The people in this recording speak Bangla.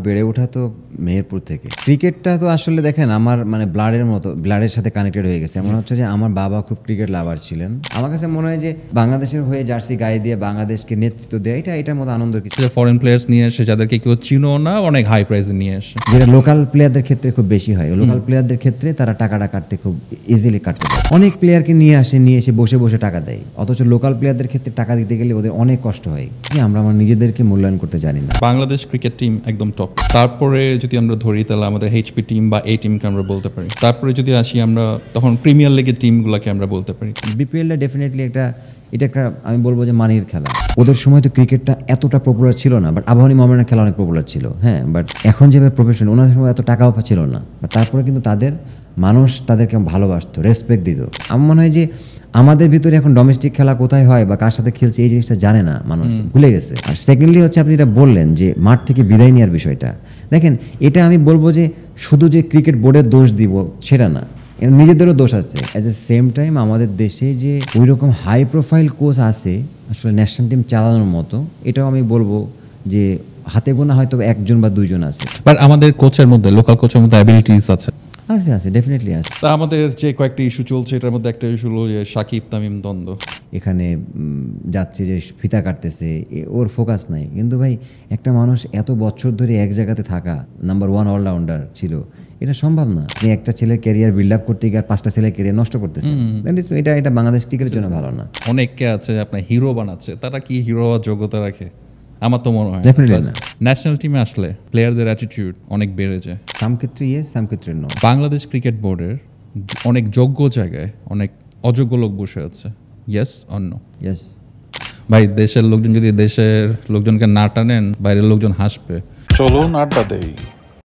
বেড়ে ওঠা তো মেহেরপুর থেকে। ক্রিকেটটা তো আসলে দেখেন আমার মানে ব্লাডের সাথে কানেক্টেড হয়ে গেছে। এমন হচ্ছে যে আমার বাবা খুব ক্রিকেট লাভার ছিলেন। আমার কাছে মনে হয় যে বাংলাদেশের হয়ে জার্সি গায়ে দিয়ে বাংলাদেশকে নেতৃত্ব দেয়, এটার মতো আনন্দের কিছু। ফরেন প্লেয়ার্স নিয়ে এসে যাদেরকে কেউ চিনো না, অনেক হাই প্রাইসে নিয়ে এসে, যেটা লোকাল প্লেয়ারদের ক্ষেত্রে খুব বেশি হয়। লোকাল প্লেয়ারদের ক্ষেত্রে তারা টাকাটা কাটতে খুব ইজিলি কাটতে পারে। অনেক প্লেয়ারকে নিয়ে এসে বসে বসে টাকা দেয়, অথচ লোকাল প্লেয়ারদের ক্ষেত্রে টাকা দিতে গেলে ওদের অনেক কষ্ট হয়। আমরা আমার নিজেদেরকে মূল্যায়ন করতে জানি না। বাংলাদেশ ক্রিকেট টিম একদম টপ। তারপরে যদি আমরা ধরি তাহলে আমাদের এইচপি টিম বা এই টিমকে আমরা বলতে পারি। তারপরে যদি আসি আমরা তখন প্রিমিয়ার লিগের টিমগুলোকে আমরা বলতে পারি। বিপিএলটা ডেফিনেটলি এটা একটা আমি বলবো যে মানির খেলা। ওদের সময় তো ক্রিকেটটা এতটা পপুলার ছিল না, বাট আবাহনী মোহামেডানের খেলা অনেক পপুলার ছিল। হ্যাঁ, বাট এখন যেভাবে প্রফেশন, ওনাদের সময় এত টাকাও ছিল না, বাট তারপরে কিন্তু মানুষ তাদেরকে ভালোবাসতো, রেসপেক্ট দিত। আমার মনে হয় যে আমাদের ভিতরে এখন ডোমেস্টিক খেলা কোথায় হয় বা কার সাথে খেলছে এই জিনিসটা জানে না, মানুষ ভুলে গেছে। আর সেকেন্ডলি হচ্ছে আপনি যেটা বললেন যে মাঠ থেকে বিদায় নেওয়ার বিষয়টা, দেখেন এটা আমি বলবো যে শুধু যে ক্রিকেট বোর্ডের দোষ দিব সেটা না, নিজেদেরও দোষ আছে। অ্যাট দ্য সেম টাইম আমাদের দেশে যে ওই রকম হাই প্রোফাইল কোচ আছে আসলে ন্যাশনাল টিম চালানোর মতো, এটাও আমি বলবো যে হাতে গোনা হয়তো একজন বা দুইজন আছে। বাট আমাদের কোচের মধ্যে, লোকাল কোচের মধ্যে অ্যাবিলিটিস আছে, ডেফিনেটলি আছে। তা আমাদের যে কয়েকটি ইস্যু চলছে এটার মধ্যে একটা ইস্যু হলো যে সাকিব তামিম দ্বন্দ্ব। এখানে যাচ্ছে যে ফিতা কাটতেছে, ওর ফোকাস নাই। কিন্তু ভাই একটা মানুষ এত বছর ধরে এক জায়গাতে থাকা, নাম্বার 1 অলরাউন্ডার ছিল, এটা সম্ভব না। আপনি একটা ছেলের ক্যারিয়ার বিল্ড আপ করতে গিয়ে আর 5টা ছেলের ক্যারিয়ার নষ্ট করতেছে, এটা বাংলাদেশ ক্রিকেটের জন্য ভালো না। অনেকে আছে আপনার হিরো বানাচ্ছে, তারা কি হিরো হওয়ার যোগ্যতা রাখে? আমার তো মনে হয় ন্যাশনাল টিমে আসলে প্লেয়ারদের অ্যাটিটিউড অনেক বেড়ে যায়। সাম ক্ষেত্রে ইয়েস, সাম ক্ষেত্রে নো। বাংলাদেশ ক্রিকেট বোর্ডের অনেক যোগ্য জায়গায় অনেক অযোগ্য লোক বসে আছে। Yes or no? ইয়েস ভাই, দেশের লোকজন যদি দেশের লোকজনকে না টানেন, বাইরের লোকজন হাসবে। চলুন আড্ডা দেই।